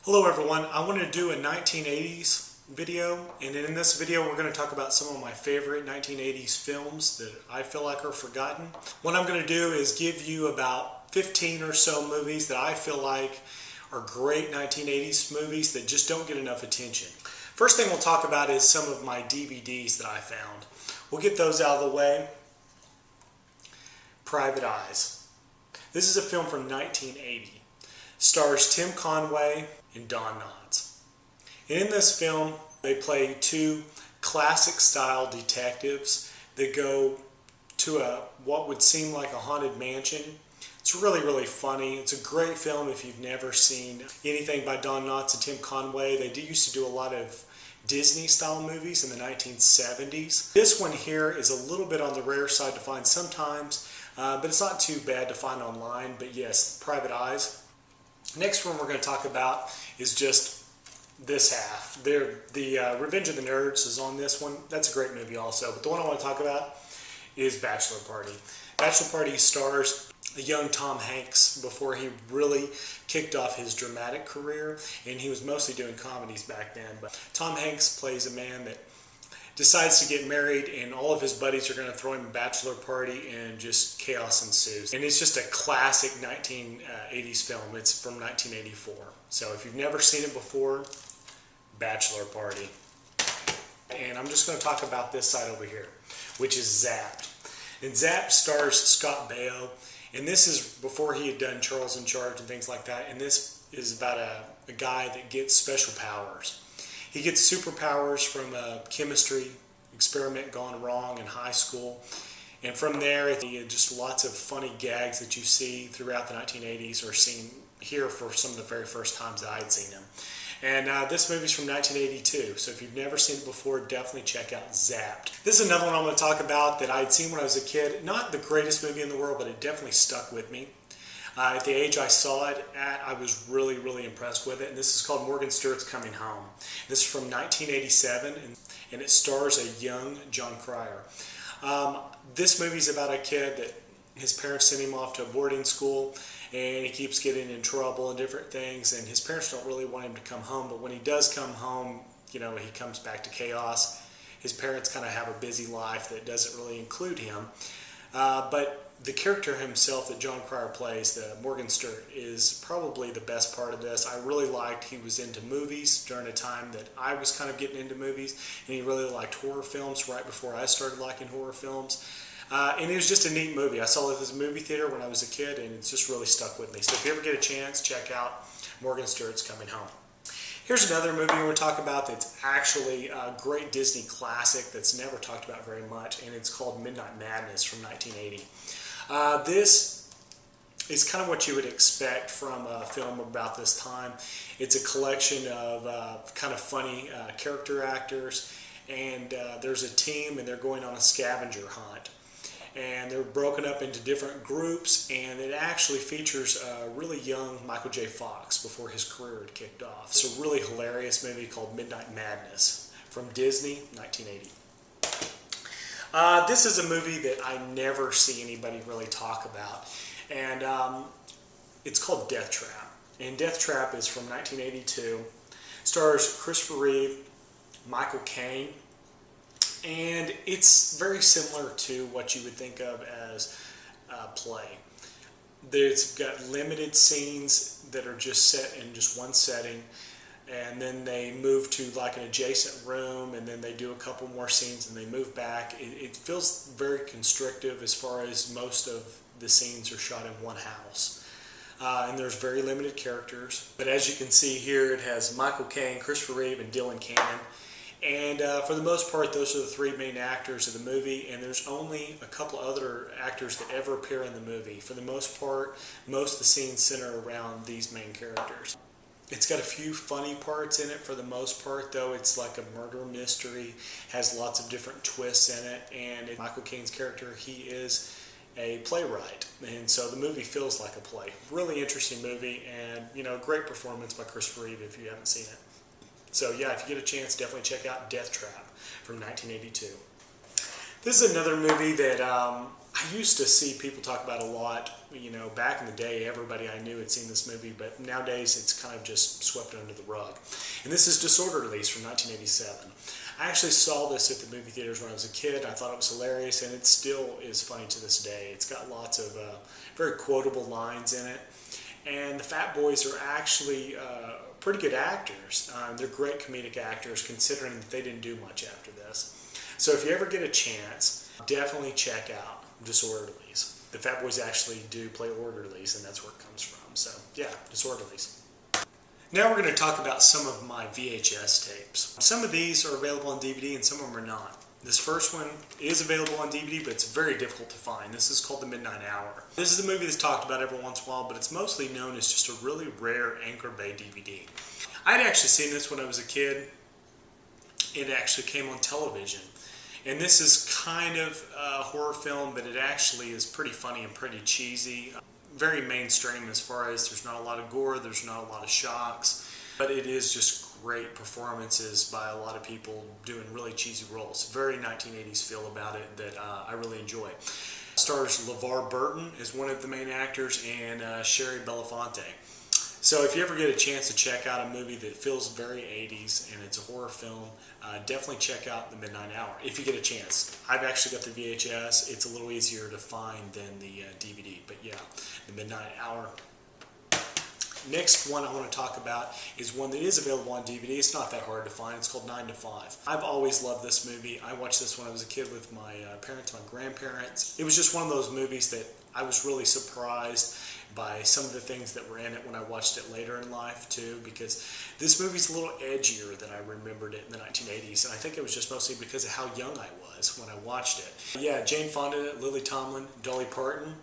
Hello everyone, I want to do a 1980s video, and in this video we're going to talk about some of my favorite 1980s films that I feel like are forgotten. What I'm going to do is give you about 15 or so movies that I feel like are great 1980s movies that just don't get enough attention. First thing we'll talk about is some of my DVDs that I found. We'll get those out of the way. Private Eyes. This is a film from 1980. Stars Tim Conway and Don Knotts. And in this film, they play two classic-style detectives that go to what would seem like a haunted mansion. It's really funny. It's a great film if you've never seen anything by Don Knotts and Tim Conway. They used to do a lot of Disney-style movies in the 1970s. This one here is a little bit on the rare side to find sometimes, but it's not too bad to find online. But yes, Private Eyes. Next one we're going to talk about is just this half. The Revenge of the Nerds is on this one. That's a great movie also. But the one I want to talk about is Bachelor Party. Bachelor Party stars a young Tom Hanks before he really kicked off his dramatic career, and he was mostly doing comedies back then. But Tom Hanks plays a man that decides to get married, and all of his buddies are going to throw him a bachelor party, and just chaos ensues. And it's just a classic 1980s film. It's from 1984. So if you've never seen it before, Bachelor Party. And I'm just going to talk about this side over here, which is Zapped. And Zapped stars Scott Baio, and this is before he had done Charles in Charge and things like that. And this is about a guy that gets special powers. He gets superpowers from a chemistry experiment gone wrong in high school. And from there, just lots of funny gags that you see throughout the 1980s are seen here for some of the very first times that I had seen them. And this movie's from 1982, so if you've never seen it before, definitely check out Zapped. This is another one I'm going to talk about that I had seen when I was a kid. Not the greatest movie in the world, but it definitely stuck with me. At the age I saw it at, I was really impressed with it. And this is called Morgan Stewart's Coming Home. This is from 1987, and it stars a young John Cryer. This movie's about a kid that his parents sent him off to a boarding school, and he keeps getting in trouble and different things, and his parents don't really want him to come home. But when he does come home, you know, he comes back to chaos. His parents kind of have a busy life that doesn't really include him. But the character himself that John Cryer plays, the Morgan Stewart, is probably the best part of this. I really liked he was into movies during a time that I was kind of getting into movies, and he really liked horror films right before I started liking horror films. And it was just a neat movie. I saw it at a movie theater when I was a kid, and it's just really stuck with me. So if you ever get a chance, check out Morgan Stewart's Coming Home. Here's another movie we're going to talk about that's actually a great Disney classic that's never talked about very much, and it's called Midnight Madness from 1980. This is kind of what you would expect from a film about this time. It's a collection of kind of funny character actors, and there's a team, and they're going on a scavenger hunt. And they're broken up into different groups, and it actually features a really young Michael J. Fox before his career had kicked off. It's a really hilarious movie called Midnight Madness from Disney, 1980. This is a movie that I never see anybody really talk about, and it's called Death Trap. And Death Trap is from 1982. Stars Christopher Reeve, Michael Caine, and it's very similar to what you would think of as a play. It's got limited scenes that are just set in just one setting, and then they move to like an adjacent room, and then they do a couple more scenes and they move back. It feels very constrictive as far as most of the scenes are shot in one house. And there's very limited characters. But as you can see here, it has Michael Caine, Christopher Reeve, and Dylan Cannon. And for the most part, those are the three main actors of the movie, and there's only a couple other actors that ever appear in the movie. For the most part, most of the scenes center around these main characters. It's got a few funny parts in it for the most part, though. It's like a murder mystery, has lots of different twists in it, and Michael Caine's character, he is a playwright, and so the movie feels like a play. Really interesting movie, and you know, great performance by Christopher Reeve if you haven't seen it. So yeah, if you get a chance, definitely check out Death Trap from 1982. This is another movie that I used to see people talk about a lot. You know, back in the day, everybody I knew had seen this movie, but nowadays it's kind of just swept under the rug. And this is Disorder Release from 1987. I actually saw this at the movie theaters when I was a kid. I thought it was hilarious, and it still is funny to this day. It's got lots of very quotable lines in it. And the Fat Boys are actually pretty good actors. They're great comedic actors, considering that they didn't do much after this. So if you ever get a chance, definitely check out Disorderlies. The Fat Boys actually do play Orderlies, and that's where it comes from. So yeah, Disorderlies. Now we're going to talk about some of my VHS tapes. Some of these are available on DVD and some of them are not. This first one is available on DVD, but it's very difficult to find. This is called The Midnight Hour. This is a movie that's talked about every once in a while, but it's mostly known as just a really rare Anchor Bay DVD. I'd actually seen this when I was a kid. It actually came on television. And this is kind of a horror film, but it actually is pretty funny and pretty cheesy. Very mainstream as far as there's not a lot of gore, there's not a lot of shocks, but it is just great performances by a lot of people doing really cheesy roles. Very 1980s feel about it that I really enjoy. Stars LeVar Burton as one of the main actors and Sherry Belafonte. So if you ever get a chance to check out a movie that feels very 80s and it's a horror film, definitely check out The Midnight Hour if you get a chance. I've actually got the VHS. It's a little easier to find than the DVD, but yeah, The Midnight Hour. Next one I want to talk about is one that is available on DVD. It's not that hard to find. It's called 9 to 5. I've always loved this movie. I watched this when I was a kid with my parents, my grandparents. It was just one of those movies that I was really surprised by some of the things that were in it when I watched it later in life too, because this movie's a little edgier than I remembered it in the 1980s, and I think it was just mostly because of how young I was when I watched it. Yeah, Jane Fonda, Lily Tomlin, Dolly Parton,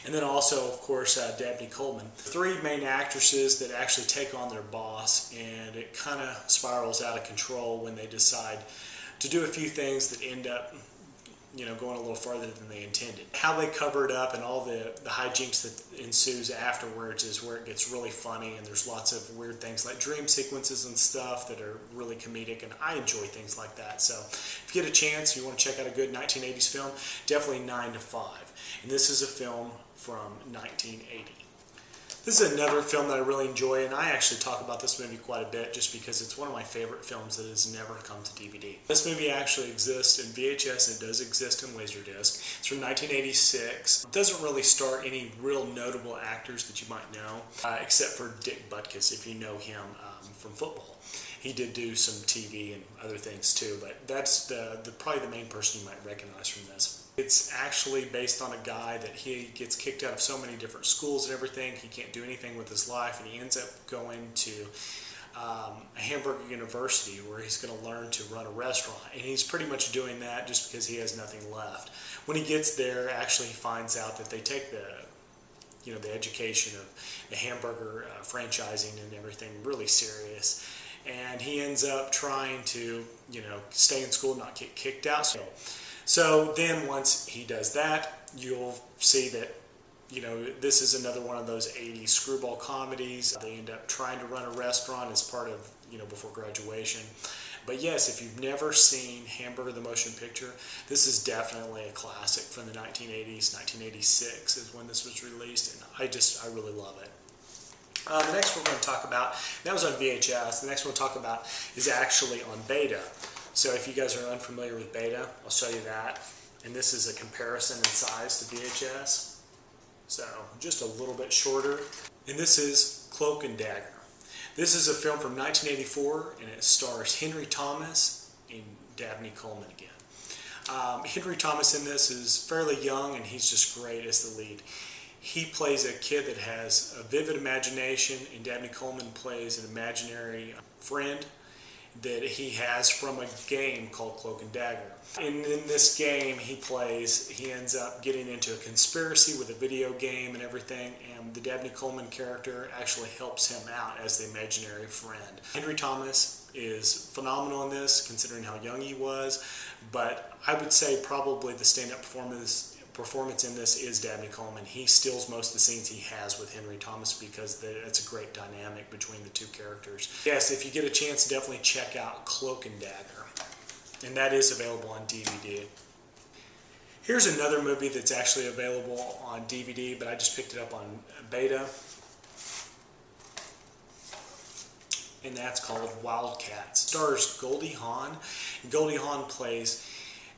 and then also, of course, Dabney Coleman. Three main actresses that actually take on their boss, and it kind of spirals out of control when they decide to do a few things that end up, you know, going a little farther than they intended. How they cover it up and all the hijinks that ensues afterwards is where it gets really funny, and there's lots of weird things like dream sequences and stuff that are really comedic, and I enjoy things like that. So if you get a chance, you want to check out a good 1980s film, definitely 9 to 5. And this is a film from 1980. This is another film that I really enjoy, and I actually talk about this movie quite a bit just because it's one of my favorite films that has never come to DVD. This movie actually exists in VHS, and it does exist in Laserdisc. It's from 1986. It doesn't really star any real notable actors that you might know, except for Dick Butkus, if you know him from football. He did do some TV and other things too, but that's probably the main person you might recognize from this. It's actually based on a guy that he gets kicked out of so many different schools and everything. He can't do anything with his life, and he ends up going to a Hamburger University where he's going to learn to run a restaurant. And he's pretty much doing that just because he has nothing left. When he gets there, actually he finds out that they take the education of the hamburger franchising and everything really serious. And he ends up trying to, stay in school, not get kicked out. So then once he does that, you'll see that, this is another one of those 80s screwball comedies. They end up trying to run a restaurant as part of, before graduation. But yes, if you've never seen Hamburger the Motion Picture, this is definitely a classic from the 1980s. 1986 is when this was released, and I really love it. The next one we're going to talk about, that was on VHS. The next one we'll talk about is actually on Beta. So if you guys are unfamiliar with Beta, I'll show you that. And this is a comparison in size to VHS. So just a little bit shorter. And this is Cloak and Dagger. This is a film from 1984, and it stars Henry Thomas and Dabney Coleman again. Henry Thomas in this is fairly young, and he's just great as the lead. He plays a kid that has a vivid imagination, and Dabney Coleman plays an imaginary friend that he has from a game called Cloak and Dagger. And in this game he ends up getting into a conspiracy with a video game and everything, and the Dabney Coleman character actually helps him out as the imaginary friend. Henry Thomas is phenomenal in this, considering how young he was, but I would say probably the stand-up performance in this is Dabney Coleman. He steals most of the scenes he has with Henry Thomas because it's a great dynamic between the two characters. Yes, if you get a chance, definitely check out Cloak and Dagger. and that is available on DVD. Here's another movie that's actually available on DVD, but I just picked it up on beta, and that's called Wildcats. Stars Goldie Hawn. Goldie Hawn plays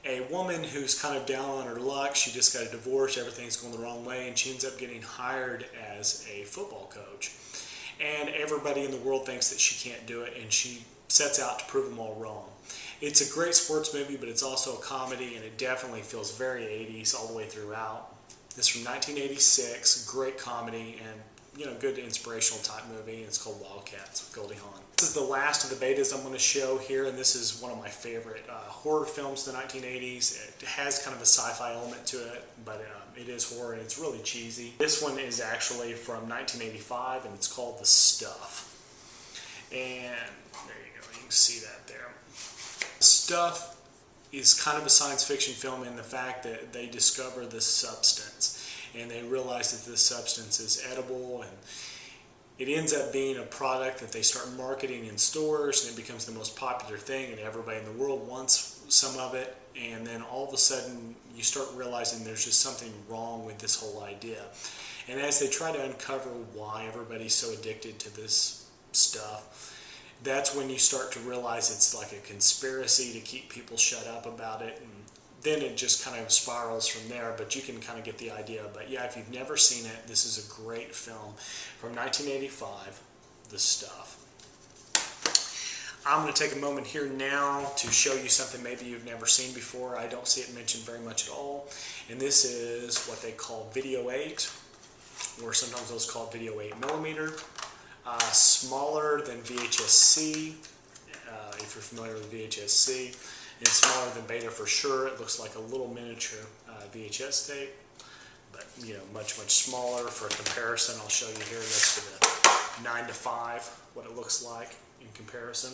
a woman who's kind of down on her luck. She just got a divorce, everything's going the wrong way, and she ends up getting hired as a football coach. And everybody in the world thinks that she can't do it, and she sets out to prove them all wrong. It's a great sports movie, but it's also a comedy, and it definitely feels very 80s all the way throughout. It's from 1986, great comedy, and good inspirational type movie. It's called Wildcats with Goldie Hawn. This is the last of the betas I'm going to show here, and this is one of my favorite horror films of the 1980s. It has kind of a sci-fi element to it, but it is horror, and it's really cheesy. This one is actually from 1985, and it's called The Stuff. And there you go, you can see that there. The Stuff is kind of a science fiction film in the fact that they discover this substance, and they realize that this substance is edible, and it ends up being a product that they start marketing in stores, and it becomes the most popular thing, and everybody in the world wants some of it. And then all of a sudden you start realizing there's just something wrong with this whole idea. And as they try to uncover why everybody's so addicted to this stuff, that's when you start to realize it's like a conspiracy to keep people shut up about it, and then it just kind of spirals from there, but you can kind of get the idea. But yeah, if you've never seen it, this is a great film from 1985, The Stuff. I'm going to take a moment here now to show you something maybe you've never seen before. I don't see it mentioned very much at all, and this is what they call Video 8, or sometimes those called Video 8mm. Smaller than VHS-C, if you're familiar with VHS-C. It's smaller than beta for sure. It looks like a little miniature VHS tape, but much smaller. For comparison, I'll show you here. That's for the 9 to 5, what it looks like in comparison.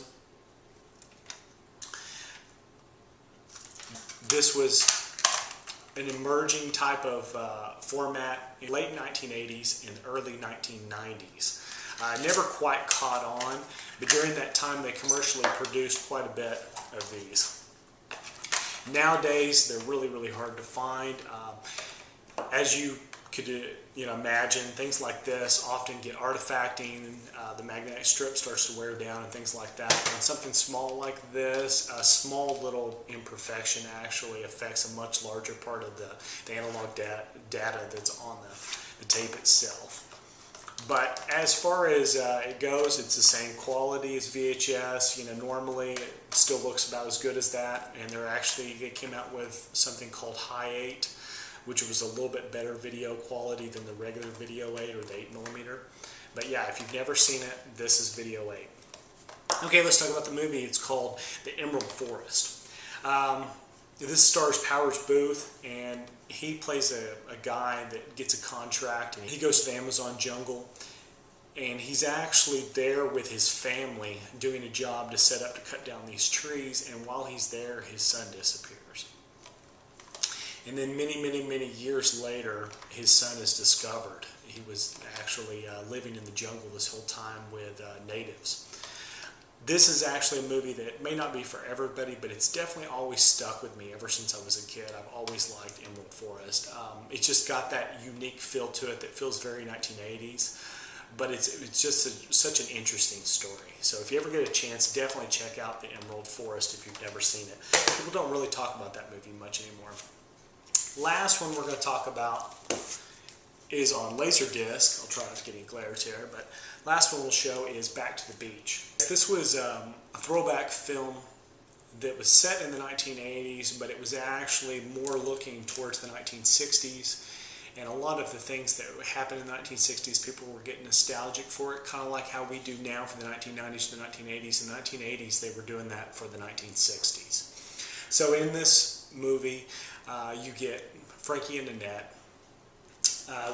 This was an emerging type of format in late 1980s and early 1990s. Never quite caught on, but during that time they commercially produced quite a bit of these. Nowadays, they're really hard to find. As you could imagine, things like this often get artifacting. The magnetic strip starts to wear down and things like that. And something small like this, a small little imperfection actually affects a much larger part of the analog data that's on the tape itself. But as far as it goes, it's the same quality as VHS. Normally it still looks about as good as that. And they came out with something called High 8, which was a little bit better video quality than the regular Video 8 or the 8mm. But yeah, if you've never seen it, this is Video 8. Okay, let's talk about the movie. It's called The Emerald Forest. This stars Powers Booth, and he plays a guy that gets a contract, and he goes to the Amazon jungle, and he's actually there with his family doing a job to set up to cut down these trees, and while he's there, his son disappears. And then many years later, his son is discovered. He was actually living in the jungle this whole time with natives. This is actually a movie that may not be for everybody, but it's definitely always stuck with me ever since I was a kid. I've always liked Emerald Forest. It's just got that unique feel to it that feels very 1980s, but it's just such an interesting story. So if you ever get a chance, definitely check out The Emerald Forest if you've never seen it. People don't really talk about that movie much anymore. Last one we're going to talk about is on Laserdisc. I'll try not to get any glares here, but last one we'll show is Back to the Beach. This was a throwback film that was set in the 1980s, but it was actually more looking towards the 1960s. And a lot of the things that happened in the 1960s, people were getting nostalgic for it, kind of like how we do now for the 1990s to the 1980s. In the 1980s, they were doing that for the 1960s. So in this movie, you get Frankie and Annette,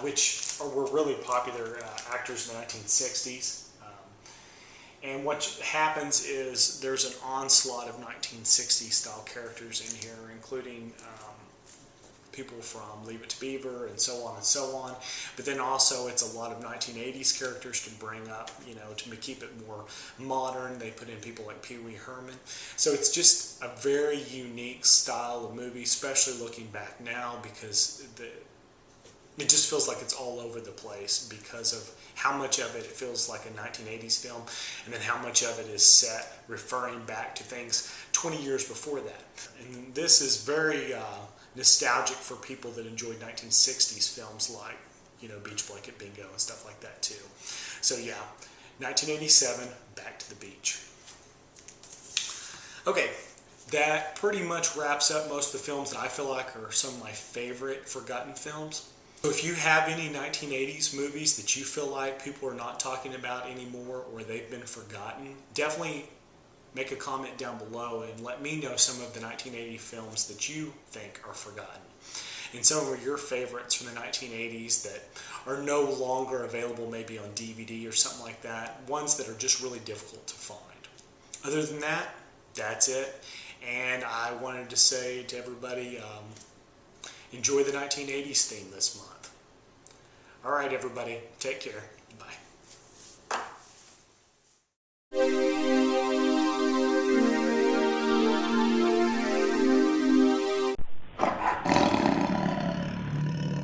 which were really popular actors in the 1960s. And what happens is there's an onslaught of 1960s style characters in here, including people from Leave It to Beaver and so on and so on. But then also it's a lot of 1980s characters to bring up, you know, to keep it more modern. They put in people like Pee Wee Herman. So it's just a very unique style of movie, especially looking back now, because it just feels like it's all over the place because of how much of it feels like a 1980s film, and then how much of it is set referring back to things 20 years before that. And this is very nostalgic for people that enjoyed 1960s films like, you know, Beach Blanket Bingo and stuff like that too. So yeah, 1987, Back to the Beach. Okay, that pretty much wraps up most of the films that I feel like are some of my favorite forgotten films. So if you have any 1980s movies that you feel like people are not talking about anymore, or they've been forgotten, definitely make a comment down below and let me know some of the 1980 films that you think are forgotten, and some of your favorites from the 1980s that are no longer available, maybe on DVD or something like that, ones that are just really difficult to find. Other than that, that's it. And I wanted to say to everybody, enjoy the 1980s theme this month. All right, everybody, take care.